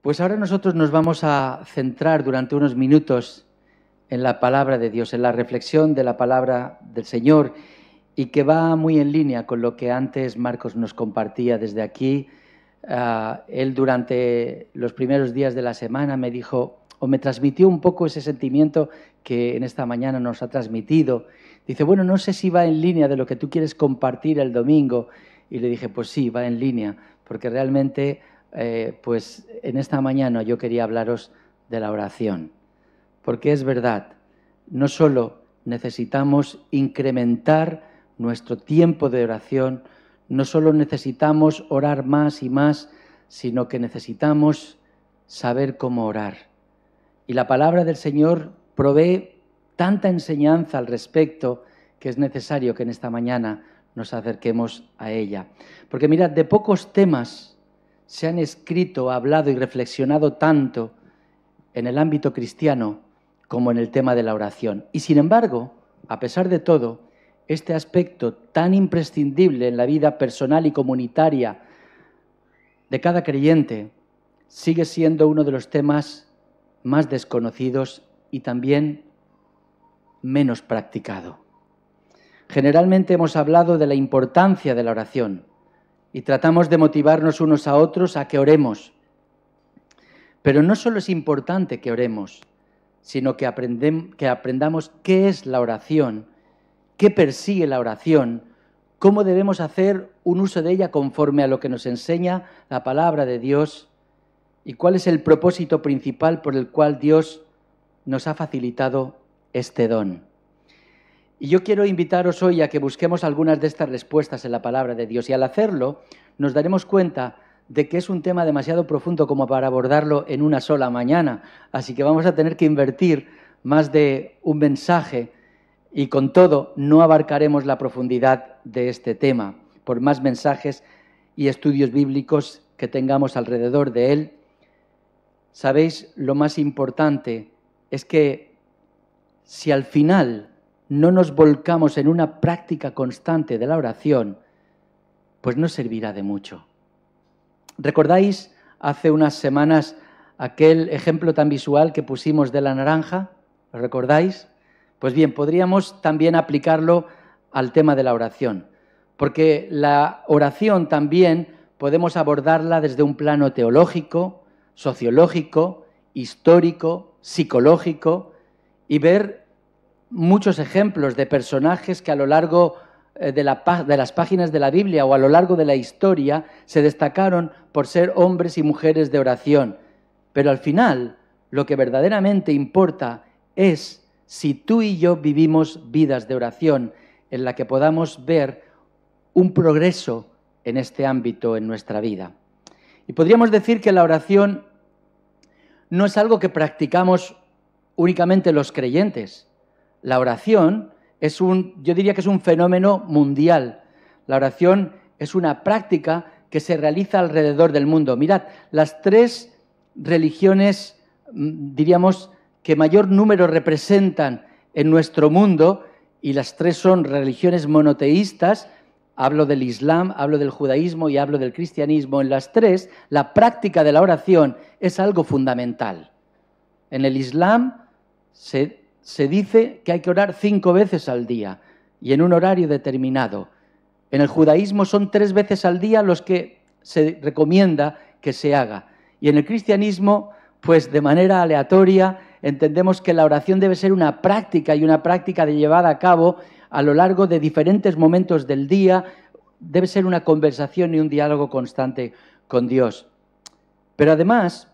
Pues ahora nosotros nos vamos a centrar durante unos minutos en la palabra de Dios, en la reflexión de la palabra del Señor, y que va muy en línea con lo que antes Marcos nos compartía desde aquí. Él durante los primeros días de la semana me dijo, o me transmitió un poco ese sentimiento que en esta mañana nos ha transmitido. Dice, bueno, no sé si va en línea de lo que tú quieres compartir el domingo. Y le dije, pues sí, va en línea, porque realmente pues en esta mañana yo quería hablaros de la oración. Porque es verdad, no solo necesitamos incrementar nuestro tiempo de oración, no solo necesitamos orar más y más, sino que necesitamos saber cómo orar. Y la palabra del Señor provee tanta enseñanza al respecto que es necesario que en esta mañana nos acerquemos a ella. Porque mirad, de pocos temas se han escrito, hablado y reflexionado tanto en el ámbito cristiano como en el tema de la oración. Y sin embargo, a pesar de todo, este aspecto tan imprescindible en la vida personal y comunitaria de cada creyente sigue siendo uno de los temas más desconocidos y también menos practicado. Generalmente hemos hablado de la importancia de la oración y tratamos de motivarnos unos a otros a que oremos. Pero no solo es importante que oremos, sino que aprendamos qué es la oración, qué persigue la oración, cómo debemos hacer un uso de ella conforme a lo que nos enseña la palabra de Dios y cuál es el propósito principal por el cual Dios nos ha facilitado este don. Y yo quiero invitaros hoy a que busquemos algunas de estas respuestas en la palabra de Dios, y al hacerlo nos daremos cuenta de que es un tema demasiado profundo como para abordarlo en una sola mañana, así que vamos a tener que invertir más de un mensaje y con todo no abarcaremos la profundidad de este tema, por más mensajes y estudios bíblicos que tengamos alrededor de él. Sabéis, lo más importante es que si al final no nos volcamos en una práctica constante de la oración, pues no servirá de mucho. ¿Recordáis hace unas semanas aquel ejemplo tan visual que pusimos de la naranja? ¿Lo recordáis? Pues bien, podríamos también aplicarlo al tema de la oración, porque la oración también podemos abordarla desde un plano teológico, sociológico, histórico, psicológico, y ver muchos ejemplos de personajes que a lo largo de las páginas de la Biblia o a lo largo de la historia se destacaron por ser hombres y mujeres de oración. Pero al final, lo que verdaderamente importa es si tú y yo vivimos vidas de oración en la que podamos ver un progreso en este ámbito en nuestra vida. Y podríamos decir que la oración no es algo que practicamos únicamente los creyentes. La oración yo diría que es un fenómeno mundial. La oración es una práctica que se realiza alrededor del mundo. Mirad, las tres religiones, diríamos, que mayor número representan en nuestro mundo, y las tres son religiones monoteístas, hablo del Islam, hablo del judaísmo y hablo del cristianismo. En las tres, la práctica de la oración es algo fundamental. En el Islam se dice que hay que orar 5 veces al día y en un horario determinado. En el judaísmo son 3 veces al día los que se recomienda que se haga. Y en el cristianismo, pues de manera aleatoria, entendemos que la oración debe ser una práctica y una práctica llevada a cabo a lo largo de diferentes momentos del día. Debe ser una conversación y un diálogo constante con Dios. Pero además,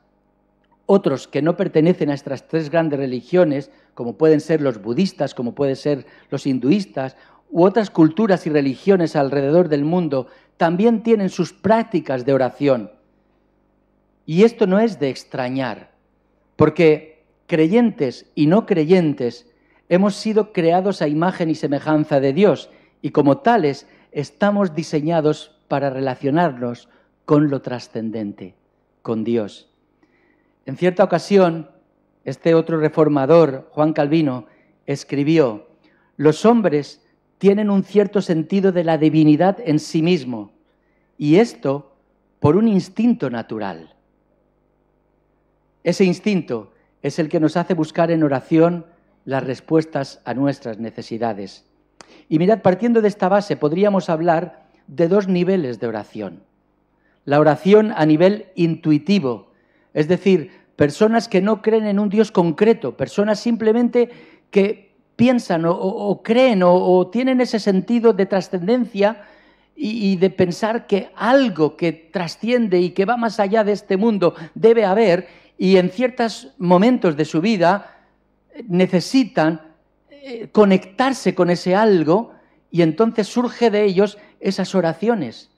otros que no pertenecen a estas tres grandes religiones, como pueden ser los budistas, como pueden ser los hinduistas, u otras culturas y religiones alrededor del mundo, también tienen sus prácticas de oración. Y esto no es de extrañar, porque creyentes y no creyentes hemos sido creados a imagen y semejanza de Dios, y como tales estamos diseñados para relacionarnos con lo trascendente, con Dios. En cierta ocasión, este otro reformador, Juan Calvino, escribió: los hombres tienen un cierto sentido de la divinidad en sí mismo, y esto por un instinto natural. Ese instinto es el que nos hace buscar en oración las respuestas a nuestras necesidades. Y mirad, partiendo de esta base, podríamos hablar de dos niveles de oración. La oración a nivel intuitivo, es decir, personas que no creen en un Dios concreto, personas simplemente que piensan o creen o tienen ese sentido de trascendencia y de pensar que algo que trasciende y que va más allá de este mundo debe haber, y en ciertos momentos de su vida necesitan conectarse con ese algo, y entonces surge de ellos esas oraciones,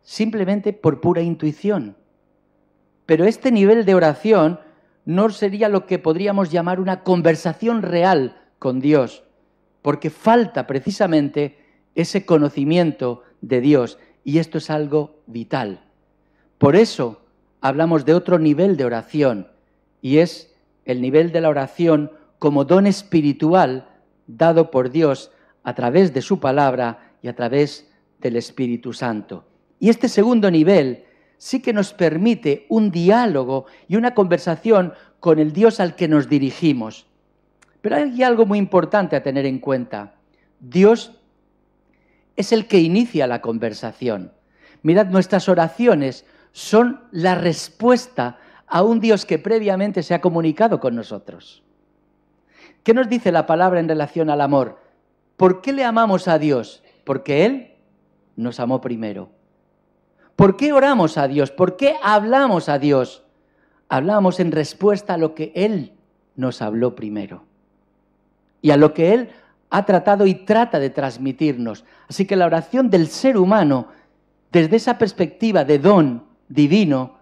simplemente por pura intuición. Pero este nivel de oración no sería lo que podríamos llamar una conversación real con Dios, porque falta precisamente ese conocimiento de Dios, y esto es algo vital. Por eso hablamos de otro nivel de oración, y es el nivel de la oración como don espiritual dado por Dios a través de su palabra y a través del Espíritu Santo. Y este segundo nivel sí que nos permite un diálogo y una conversación con el Dios al que nos dirigimos. Pero hay algo muy importante a tener en cuenta. Dios es el que inicia la conversación. Mirad, nuestras oraciones son la respuesta a un Dios que previamente se ha comunicado con nosotros. ¿Qué nos dice la palabra en relación al amor? ¿Por qué le amamos a Dios? Porque Él nos amó primero. ¿Por qué oramos a Dios? ¿Por qué hablamos a Dios? Hablamos en respuesta a lo que Él nos habló primero y a lo que Él ha tratado y trata de transmitirnos. Así que la oración del ser humano, desde esa perspectiva de don divino,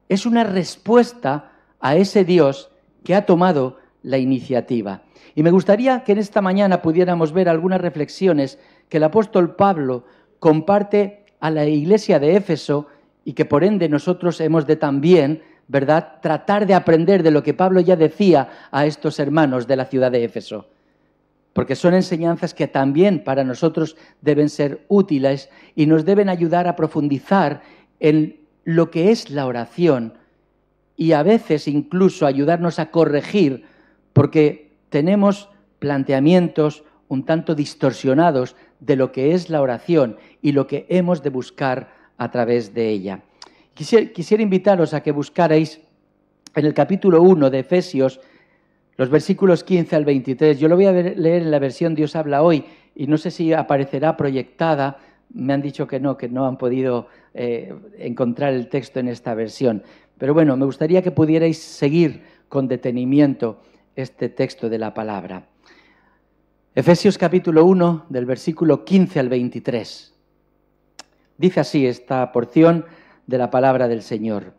es una respuesta a ese Dios que ha tomado la iniciativa. Y me gustaría que en esta mañana pudiéramos ver algunas reflexiones que el apóstol Pablo comparte a la iglesia de Éfeso, y que por ende nosotros hemos de también, ¿verdad?, tratar de aprender de lo que Pablo ya decía a estos hermanos de la ciudad de Éfeso. Porque son enseñanzas que también para nosotros deben ser útiles y nos deben ayudar a profundizar en lo que es la oración, y a veces incluso ayudarnos a corregir, porque tenemos planteamientos un tanto distorsionados de lo que es la oración y lo que hemos de buscar a través de ella. Quisiera invitaros a que buscarais en el capítulo 1 de Efesios los versículos 15 al 23. Yo lo voy a leer en la versión Dios habla hoy, y no sé si aparecerá proyectada. Me han dicho que no han podido encontrar el texto en esta versión. Pero bueno, me gustaría que pudierais seguir con detenimiento este texto de la palabra. Efesios capítulo 1, del versículo 15 al 23. Dice así esta porción de la palabra del Señor.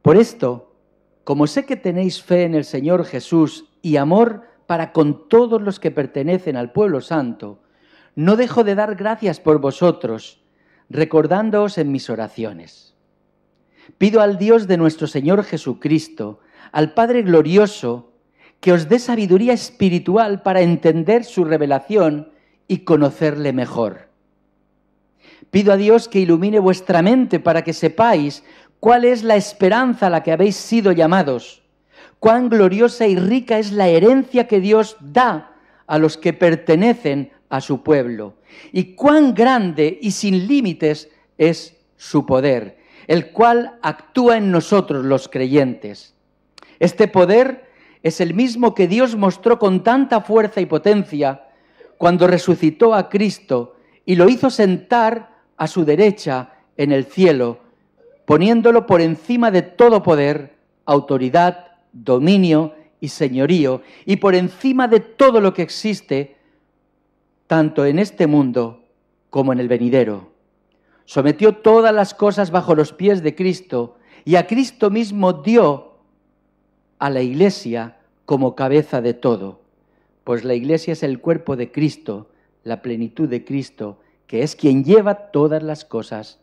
Por esto, como sé que tenéis fe en el Señor Jesús y amor para con todos los que pertenecen al pueblo santo, no dejo de dar gracias por vosotros, recordándoos en mis oraciones. Pido al Dios de nuestro Señor Jesucristo, al Padre glorioso, que os dé sabiduría espiritual para entender su revelación y conocerle mejor. Pido a Dios que ilumine vuestra mente para que sepáis cuál es la esperanza a la que habéis sido llamados, cuán gloriosa y rica es la herencia que Dios da a los que pertenecen a su pueblo, y cuán grande y sin límites es su poder, el cual actúa en nosotros los creyentes. Este poder es el mismo que Dios mostró con tanta fuerza y potencia cuando resucitó a Cristo y lo hizo sentar a su derecha en el cielo, poniéndolo por encima de todo poder, autoridad, dominio y señorío, y por encima de todo lo que existe, tanto en este mundo como en el venidero. Sometió todas las cosas bajo los pies de Cristo, y a Cristo mismo dio a la Iglesia como cabeza de todo, pues la Iglesia es el cuerpo de Cristo, la plenitud de Cristo, que es quien lleva todas las cosas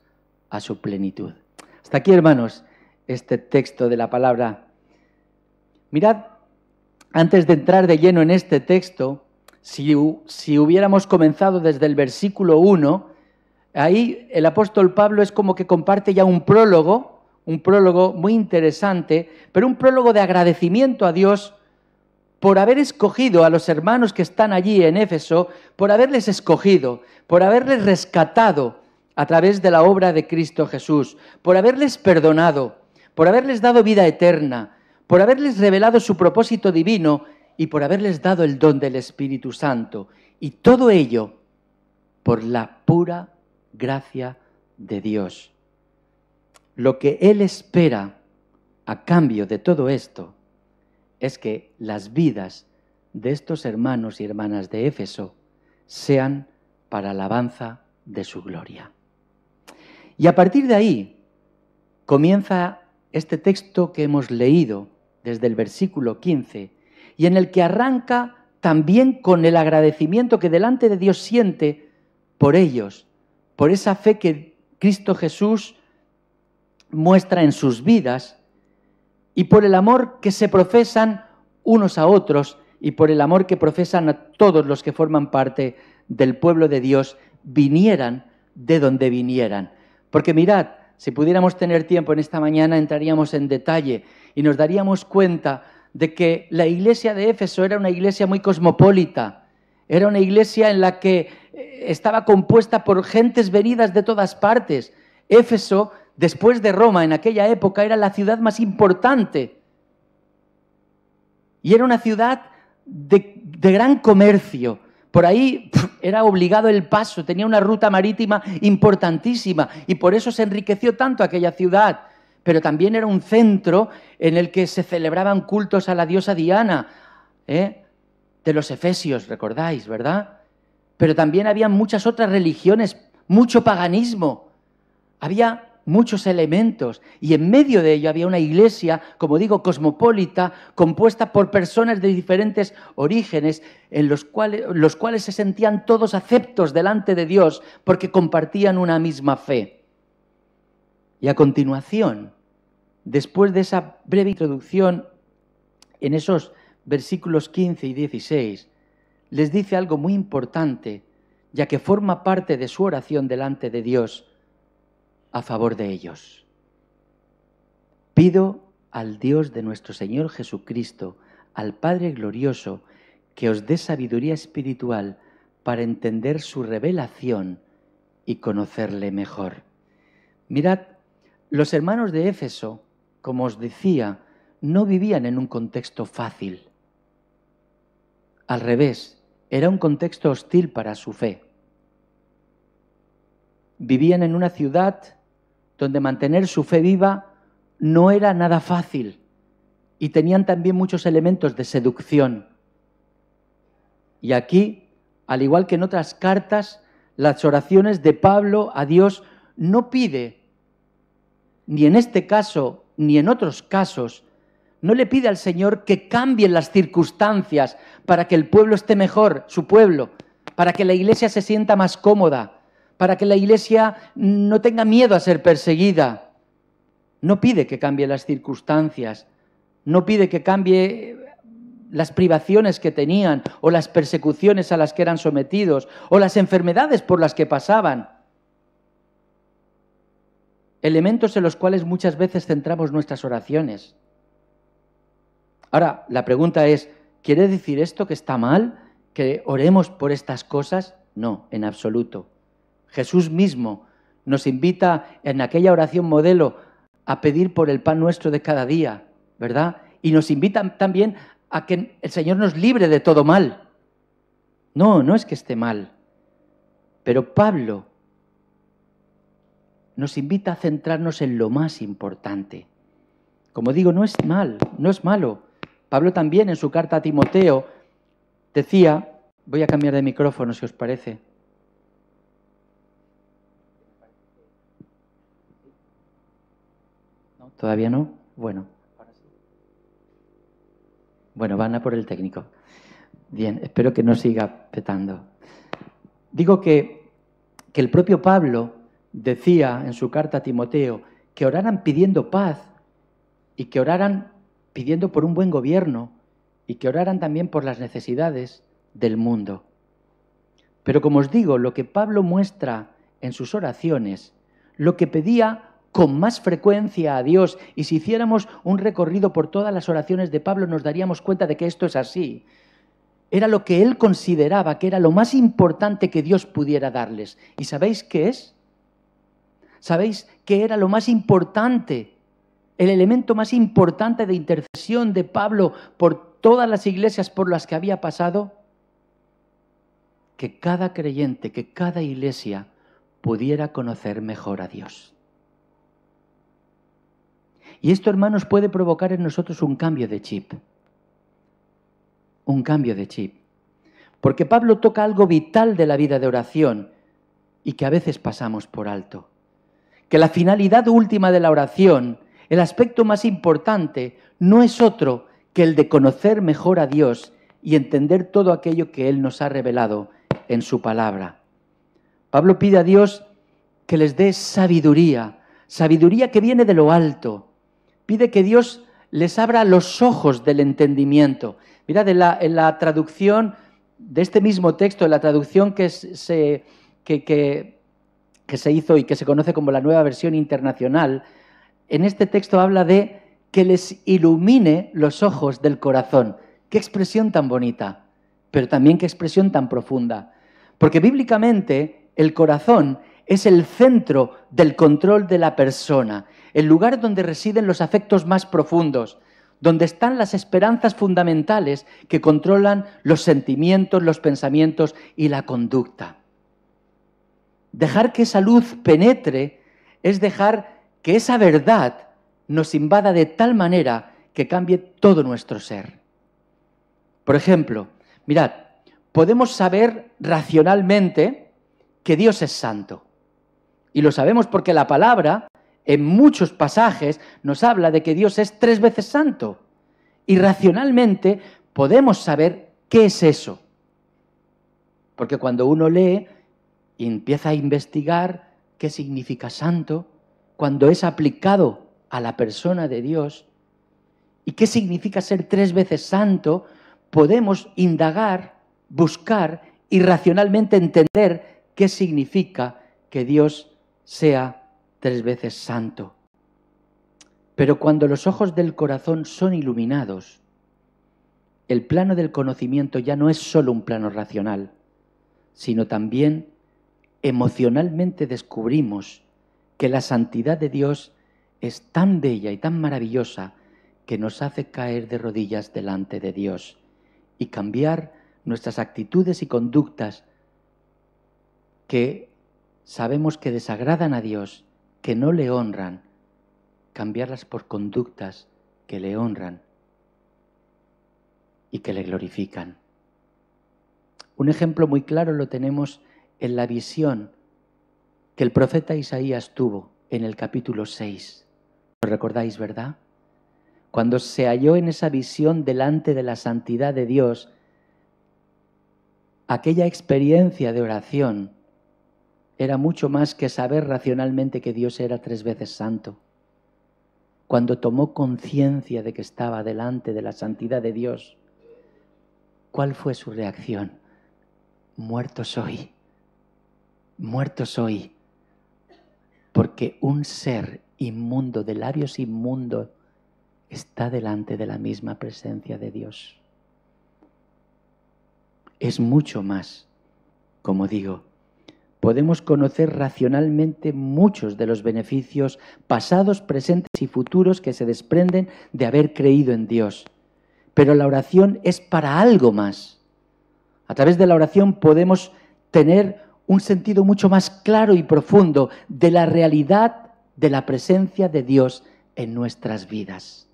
a su plenitud. Hasta aquí, hermanos, este texto de la palabra. Mirad, antes de entrar de lleno en este texto, si hubiéramos comenzado desde el versículo 1, ahí el apóstol Pablo es como que comparte ya un prólogo, un prólogo muy interesante, pero un prólogo de agradecimiento a Dios por haber escogido a los hermanos que están allí en Éfeso, por haberles escogido, por haberles rescatado a través de la obra de Cristo Jesús, por haberles perdonado, por haberles dado vida eterna, por haberles revelado su propósito divino y por haberles dado el don del Espíritu Santo. Y todo ello por la pura gracia de Dios. Lo que Él espera a cambio de todo esto es que las vidas de estos hermanos y hermanas de Éfeso sean para alabanza de su gloria. Y a partir de ahí comienza este texto que hemos leído desde el versículo 15 y en el que arranca también con el agradecimiento que delante de Dios siente por ellos, por esa fe que Cristo Jesús muestra en sus vidas y por el amor que se profesan unos a otros y por el amor que profesan a todos los que forman parte del pueblo de Dios, vinieran de donde vinieran. Porque mirad, si pudiéramos tener tiempo en esta mañana, entraríamos en detalle y nos daríamos cuenta de que la iglesia de Éfeso era una iglesia muy cosmopolita, era una iglesia en la que estaba compuesta por gentes venidas de todas partes. Éfeso, después de Roma, en aquella época, era la ciudad más importante. Y era una ciudad de gran comercio. Por ahí era obligado el paso, tenía una ruta marítima importantísima y por eso se enriqueció tanto aquella ciudad. Pero también era un centro en el que se celebraban cultos a la diosa Diana, de los efesios, recordáis, ¿verdad? Pero también había muchas otras religiones, mucho paganismo. Había muchos elementos y en medio de ello había una iglesia, como digo, cosmopolita, compuesta por personas de diferentes orígenes, en los cuales se sentían todos aceptos delante de Dios porque compartían una misma fe. Y a continuación, después de esa breve introducción, en esos versículos 15 y 16, les dice algo muy importante, ya que forma parte de su oración delante de Dios a favor de ellos. Pido al Dios de nuestro Señor Jesucristo, al Padre glorioso, que os dé sabiduría espiritual para entender su revelación y conocerle mejor. Mirad, los hermanos de Éfeso, como os decía, no vivían en un contexto fácil. Al revés, era un contexto hostil para su fe. Vivían en una ciudad donde mantener su fe viva no era nada fácil y tenían también muchos elementos de seducción. Y aquí, al igual que en otras cartas, las oraciones de Pablo a Dios no pide, ni en este caso, ni en otros casos, no le pide al Señor que cambien las circunstancias para que el pueblo esté mejor, su pueblo, para que la iglesia se sienta más cómoda, para que la iglesia no tenga miedo a ser perseguida. No pide que cambie las circunstancias, no pide que cambie las privaciones que tenían o las persecuciones a las que eran sometidos o las enfermedades por las que pasaban. Elementos en los cuales muchas veces centramos nuestras oraciones. Ahora, la pregunta es, ¿quiere decir esto que está mal? ¿Que oremos por estas cosas? No, en absoluto. Jesús mismo nos invita en aquella oración modelo a pedir por el pan nuestro de cada día, ¿verdad? Y nos invita también a que el Señor nos libre de todo mal. No, no es que esté mal. Pero Pablo nos invita a centrarnos en lo más importante. Como digo, no es mal, no es malo. Pablo también en su carta a Timoteo decía, voy a cambiar de micrófono si os parece. ¿No? ¿Todavía no? Bueno. Bueno, van a por el técnico. Bien, espero que no siga petando. Digo que el propio Pablo decía en su carta a Timoteo que oraran pidiendo paz y que oraran pidiendo por un buen gobierno y que oraran también por las necesidades del mundo. Pero como os digo, lo que Pablo muestra en sus oraciones, lo que pedía con más frecuencia a Dios, y si hiciéramos un recorrido por todas las oraciones de Pablo, nos daríamos cuenta de que esto es así. Era lo que él consideraba que era lo más importante que Dios pudiera darles. ¿Y sabéis qué es? ¿Sabéis qué era lo más importante? El elemento más importante de intercesión de Pablo por todas las iglesias por las que había pasado. Que cada creyente, que cada iglesia pudiera conocer mejor a Dios. Y esto, hermanos, puede provocar en nosotros un cambio de chip. Un cambio de chip. Porque Pablo toca algo vital de la vida de oración y que a veces pasamos por alto. Que la finalidad última de la oración, el aspecto más importante, no es otro que el de conocer mejor a Dios y entender todo aquello que Él nos ha revelado en su palabra. Pablo pide a Dios que les dé sabiduría, sabiduría que viene de lo alto. Pide que Dios les abra los ojos del entendimiento. Mirad, en la traducción de este mismo texto, en la traducción que se hizo y que se conoce como la Nueva Versión Internacional, en este texto habla de que les ilumine los ojos del corazón. Qué expresión tan bonita, pero también qué expresión tan profunda. Porque bíblicamente el corazón es el centro del control de la persona, el lugar donde residen los afectos más profundos, donde están las esperanzas fundamentales que controlan los sentimientos, los pensamientos y la conducta. Dejar que esa luz penetre es dejar que esa verdad nos invada de tal manera que cambie todo nuestro ser. Por ejemplo, mirad, podemos saber racionalmente que Dios es santo. Y lo sabemos porque la palabra, en muchos pasajes, nos habla de que Dios es 3 veces santo. Y racionalmente podemos saber qué es eso. Porque cuando uno lee y empieza a investigar qué significa santo, cuando es aplicado a la persona de Dios, y qué significa ser 3 veces santo, podemos indagar, buscar y racionalmente entender qué significa que Dios sea 3 veces santo. Pero cuando los ojos del corazón son iluminados, el plano del conocimiento ya no es solo un plano racional, sino también emocionalmente descubrimos que la santidad de Dios es tan bella y tan maravillosa que nos hace caer de rodillas delante de Dios y cambiar nuestras actitudes y conductas que sabemos que desagradan a Dios, que no le honran, cambiarlas por conductas que le honran y que le glorifican. Un ejemplo muy claro lo tenemos en la visión que el profeta Isaías tuvo en el capítulo 6. ¿Lo recordáis, verdad? Cuando se halló en esa visión delante de la santidad de Dios, aquella experiencia de oración era mucho más que saber racionalmente que Dios era 3 veces santo. Cuando tomó conciencia de que estaba delante de la santidad de Dios, ¿cuál fue su reacción? Muerto soy, porque un ser inmundo, de labios inmundos, está delante de la misma presencia de Dios. Es mucho más, como digo. Podemos conocer racionalmente muchos de los beneficios pasados, presentes y futuros que se desprenden de haber creído en Dios. Pero la oración es para algo más. A través de la oración podemos tener un sentido mucho más claro y profundo de la realidad de la presencia de Dios en nuestras vidas.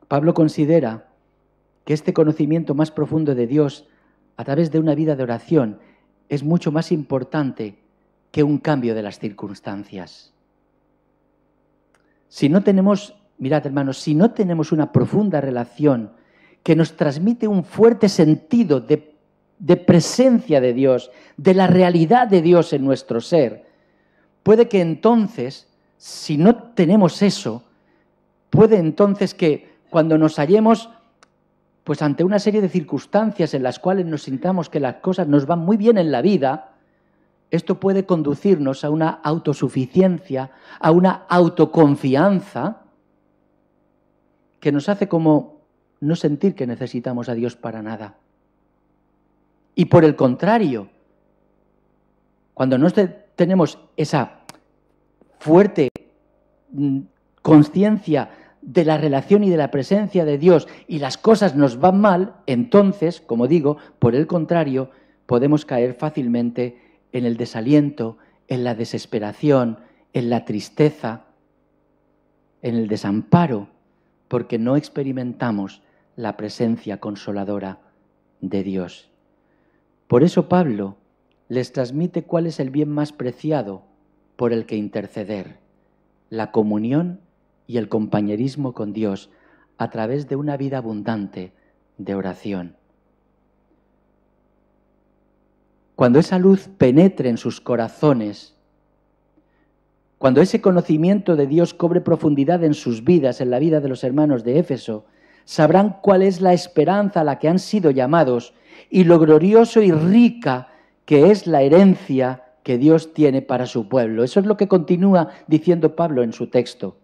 Pablo considera que este conocimiento más profundo de Dios a través de una vida de oración es mucho más importante que un cambio de las circunstancias. Si no tenemos, mirad hermanos, si no tenemos una profunda relación que nos transmite un fuerte sentido de presencia de Dios, de la realidad de Dios en nuestro ser, puede que entonces, si no tenemos eso, puede entonces que cuando nos hallemos pues ante una serie de circunstancias en las cuales nos sintamos que las cosas nos van muy bien en la vida, esto puede conducirnos a una autosuficiencia, a una autoconfianza que nos hace como no sentir que necesitamos a Dios para nada. Y por el contrario, cuando no tenemos esa fuerte conciencia de la relación y de la presencia de Dios y las cosas nos van mal, entonces, como digo, por el contrario, podemos caer fácilmente en el desaliento, en la desesperación, en la tristeza, en el desamparo, porque no experimentamos la presencia consoladora de Dios. Por eso Pablo les transmite cuál es el bien más preciado por el que interceder: la comunión y el compañerismo con Dios a través de una vida abundante de oración. Cuando esa luz penetre en sus corazones, cuando ese conocimiento de Dios cobre profundidad en sus vidas, en la vida de los hermanos de Éfeso, sabrán cuál es la esperanza a la que han sido llamados y lo glorioso y rica que es la herencia que Dios tiene para su pueblo. Eso es lo que continúa diciendo Pablo en su texto.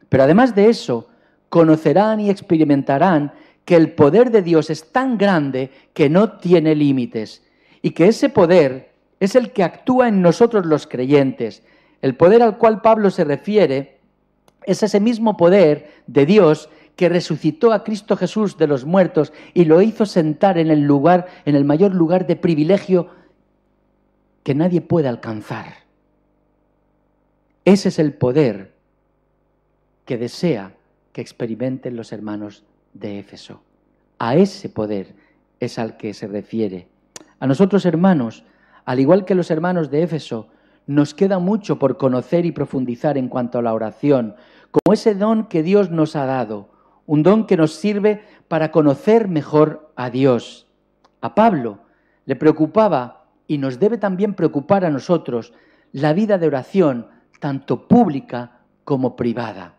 Pero además de eso, conocerán y experimentarán que el poder de Dios es tan grande que no tiene límites y que ese poder es el que actúa en nosotros los creyentes. El poder al cual Pablo se refiere es ese mismo poder de Dios que resucitó a Cristo Jesús de los muertos y lo hizo sentar en el mayor lugar de privilegio que nadie puede alcanzar. Ese es el poder que desea que experimenten los hermanos de Éfeso. A ese poder es al que se refiere. A nosotros, hermanos, al igual que los hermanos de Éfeso, nos queda mucho por conocer y profundizar en cuanto a la oración, como ese don que Dios nos ha dado, un don que nos sirve para conocer mejor a Dios. A Pablo le preocupaba, y nos debe también preocupar a nosotros, la vida de oración, tanto pública como privada.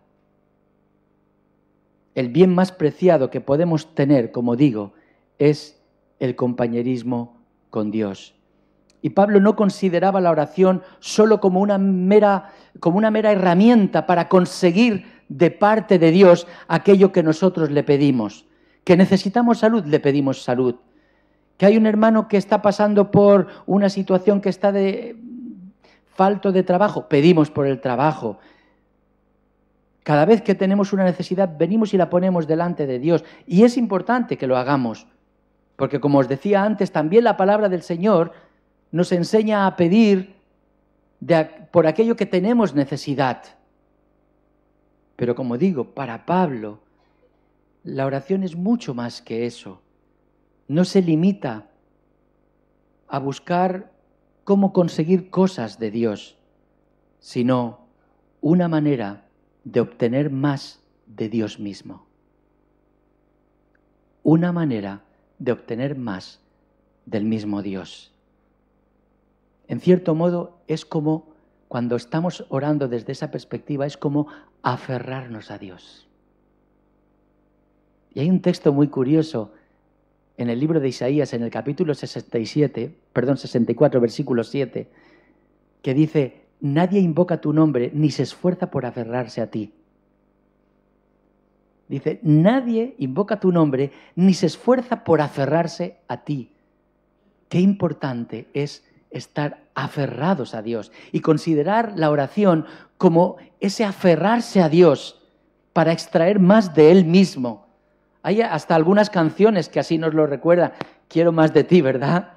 El bien más preciado que podemos tener, como digo, es el compañerismo con Dios. Y Pablo no consideraba la oración solo como una mera herramienta para conseguir de parte de Dios aquello que nosotros le pedimos. Que necesitamos salud, le pedimos salud. Que hay un hermano que está pasando por una situación que está falto de trabajo, pedimos por el trabajo. Cada vez que tenemos una necesidad, venimos y la ponemos delante de Dios. Y es importante que lo hagamos, porque como os decía antes, también la palabra del Señor nos enseña a pedir por aquello que tenemos necesidad. Pero como digo, para Pablo, la oración es mucho más que eso. No se limita a buscar cómo conseguir cosas de Dios, sino una manera de obtener más de Dios mismo. Una manera de obtener más del mismo Dios. En cierto modo, es como, cuando estamos orando desde esa perspectiva, es como aferrarnos a Dios. Y hay un texto muy curioso en el libro de Isaías, en el capítulo 64, versículo 7, que dice: nadie invoca tu nombre ni se esfuerza por aferrarse a ti. Dice, nadie invoca tu nombre ni se esfuerza por aferrarse a ti. Qué importante es estar aferrados a Dios y considerar la oración como ese aferrarse a Dios para extraer más de Él mismo. Hay hasta algunas canciones que así nos lo recuerdan. Quiero más de ti, ¿verdad?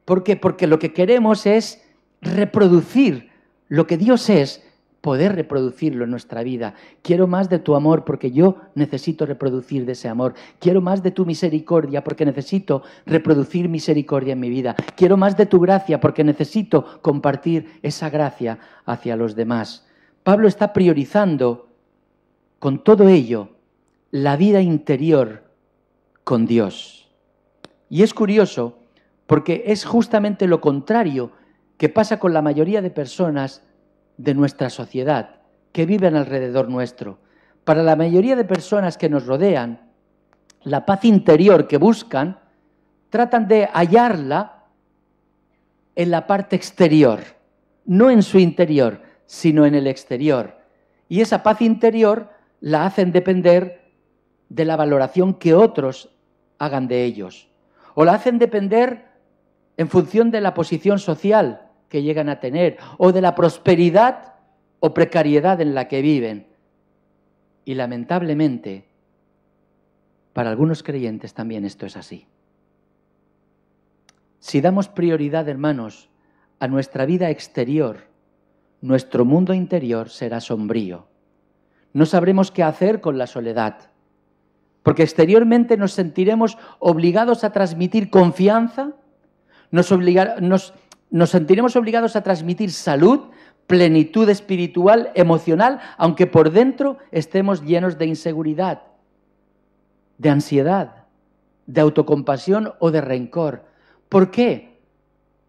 ¿Por qué? Porque lo que queremos es reproducir lo que Dios es, poder reproducirlo en nuestra vida. Quiero más de tu amor porque yo necesito reproducir de ese amor. Quiero más de tu misericordia porque necesito reproducir misericordia en mi vida. Quiero más de tu gracia porque necesito compartir esa gracia hacia los demás. Pablo está priorizando con todo ello la vida interior con Dios. Y es curioso porque es justamente lo contrario que pasa con la mayoría de personas de nuestra sociedad que viven alrededor nuestro. Para la mayoría de personas que nos rodean, la paz interior que buscan, tratan de hallarla en la parte exterior, no en su interior, sino en el exterior. Y esa paz interior la hacen depender de la valoración que otros hagan de ellos. O la hacen depender en función de la posición social que llegan a tener, o de la prosperidad o precariedad en la que viven. Y lamentablemente, para algunos creyentes también esto es así. Si damos prioridad, hermanos, a nuestra vida exterior, nuestro mundo interior será sombrío. No sabremos qué hacer con la soledad, porque exteriormente nos sentiremos obligados a transmitir confianza, nos sentiremos obligados a transmitir salud, plenitud espiritual, emocional, aunque por dentro estemos llenos de inseguridad, de ansiedad, de autocompasión o de rencor. ¿Por qué?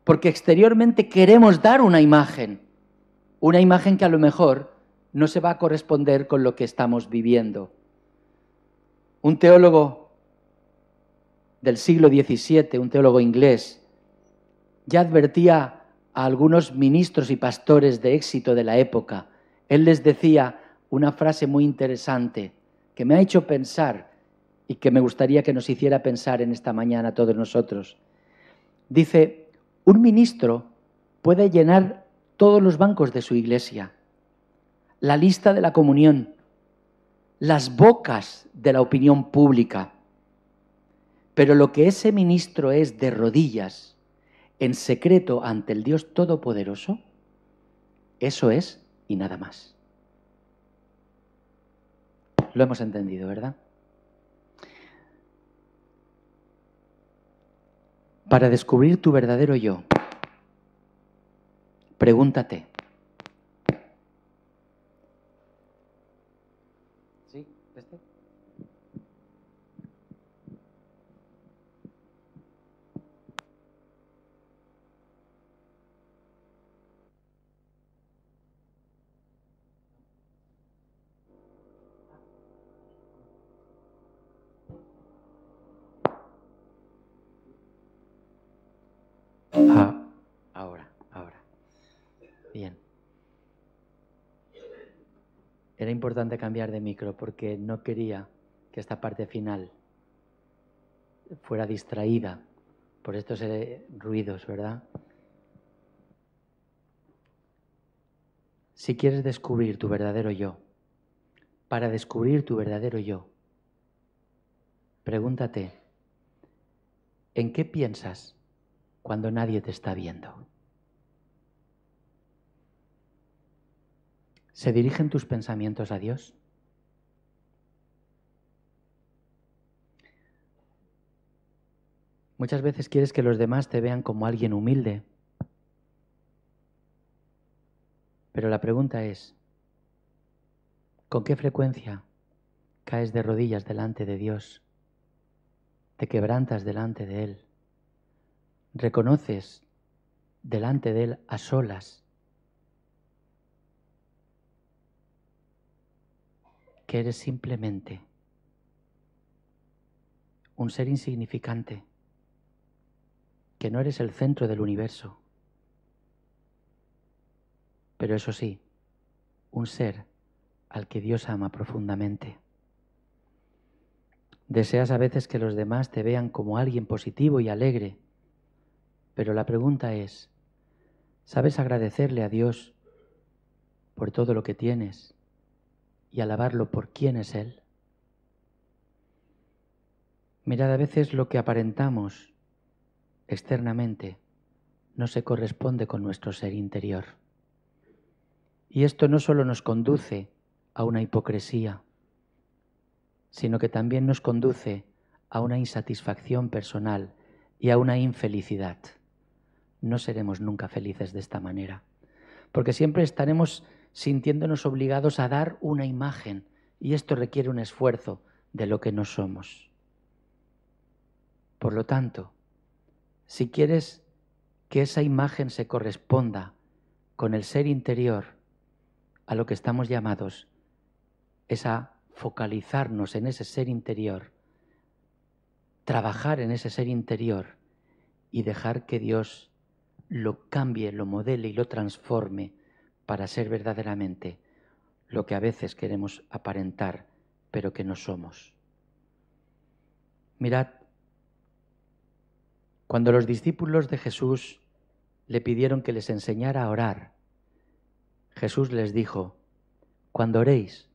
Porque exteriormente queremos dar una imagen que a lo mejor no se va a corresponder con lo que estamos viviendo. Un teólogo del siglo XVII, un teólogo inglés, ya advertía a algunos ministros y pastores de éxito de la época. Él les decía una frase muy interesante que me ha hecho pensar y que me gustaría que nos hiciera pensar en esta mañana a todos nosotros. Dice, un ministro puede llenar todos los bancos de su iglesia, la lista de la comunión, las bocas de la opinión pública, pero lo que ese ministro es de rodillas, en secreto ante el Dios Todopoderoso, eso es y nada más. Lo hemos entendido, ¿verdad? Para descubrir tu verdadero yo, pregúntate. ¿Sí? ¿Este? Ahora. Bien. Era importante cambiar de micro porque no quería que esta parte final fuera distraída por estos ruidos, ¿verdad? Si quieres descubrir tu verdadero yo, para descubrir tu verdadero yo, pregúntate, ¿en qué piensas cuando nadie te está viendo? ¿Se dirigen tus pensamientos a Dios? Muchas veces quieres que los demás te vean como alguien humilde, pero la pregunta es, ¿con qué frecuencia caes de rodillas delante de Dios? ¿Te quebrantas delante de Él? ¿Reconoces delante de Él a solas que eres simplemente un ser insignificante, que no eres el centro del universo, pero eso sí, un ser al que Dios ama profundamente? Deseas a veces que los demás te vean como alguien positivo y alegre, pero la pregunta es, ¿sabes agradecerle a Dios por todo lo que tienes y alabarlo por quién es Él? Mirad, a veces lo que aparentamos externamente no se corresponde con nuestro ser interior. Y esto no solo nos conduce a una hipocresía, sino que también nos conduce a una insatisfacción personal y a una infelicidad. No seremos nunca felices de esta manera, porque siempre estaremos sintiéndonos obligados a dar una imagen, y esto requiere un esfuerzo de lo que no somos. Por lo tanto, si quieres que esa imagen se corresponda con el ser interior, a lo que estamos llamados es a focalizarnos en ese ser interior, trabajar en ese ser interior y dejar que Dios lo cambie, lo modele y lo transforme para ser verdaderamente lo que a veces queremos aparentar, pero que no somos. Mirad, cuando los discípulos de Jesús le pidieron que les enseñara a orar, Jesús les dijo: cuando oréis,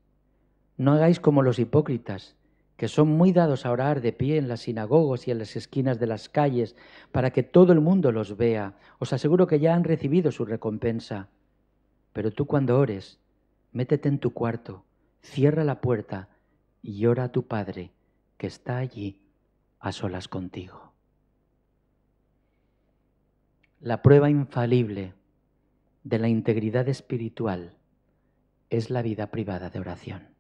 no hagáis como los hipócritas, que son muy dados a orar de pie en las sinagogas y en las esquinas de las calles para que todo el mundo los vea. Os aseguro que ya han recibido su recompensa. Pero tú, cuando ores, métete en tu cuarto, cierra la puerta y ora a tu Padre que está allí a solas contigo. La prueba infalible de la integridad espiritual es la vida privada de oración.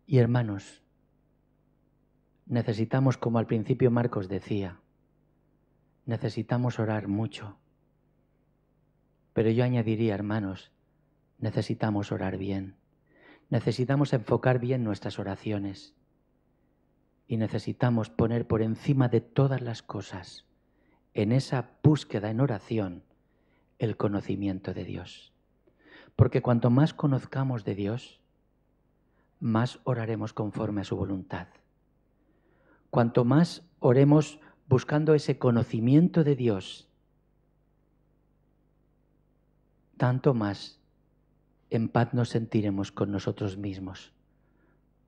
Y hermanos, necesitamos, como al principio Marcos decía, necesitamos orar mucho. Pero yo añadiría, hermanos, necesitamos orar bien. Necesitamos enfocar bien nuestras oraciones. Y necesitamos poner por encima de todas las cosas, en esa búsqueda en oración, el conocimiento de Dios. Porque cuanto más conozcamos de Dios, más oraremos conforme a su voluntad. Cuanto más oremos buscando ese conocimiento de Dios, tanto más en paz nos sentiremos con nosotros mismos.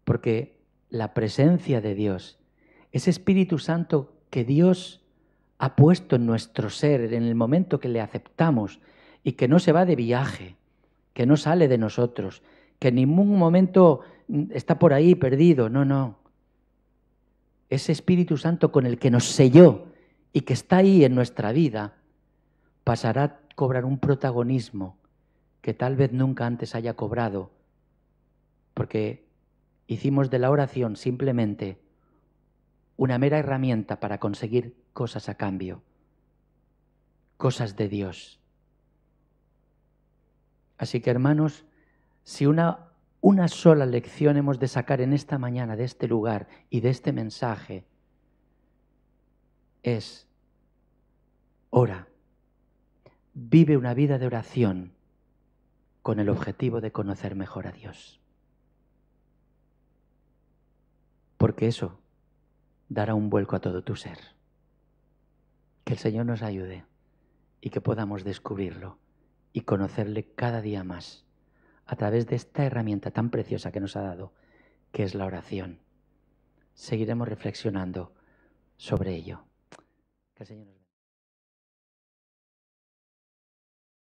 Porque la presencia de Dios, ese Espíritu Santo que Dios ha puesto en nuestro ser en el momento que le aceptamos y que no se va de viaje, que no sale de nosotros, que en ningún momento está por ahí perdido, no. Ese Espíritu Santo con el que nos selló y que está ahí en nuestra vida, pasará a cobrar un protagonismo que tal vez nunca antes haya cobrado, porque hicimos de la oración simplemente una mera herramienta para conseguir cosas a cambio, cosas de Dios. Así que, hermanos, si una sola lección hemos de sacar en esta mañana de este lugar y de este mensaje, es: ora, vive una vida de oración con el objetivo de conocer mejor a Dios. Porque eso dará un vuelco a todo tu ser. Que el Señor nos ayude y que podamos descubrirlo y conocerle cada día más a través de esta herramienta tan preciosa que nos ha dado, que es la oración. Seguiremos reflexionando sobre ello. Que el Señor nos bendiga.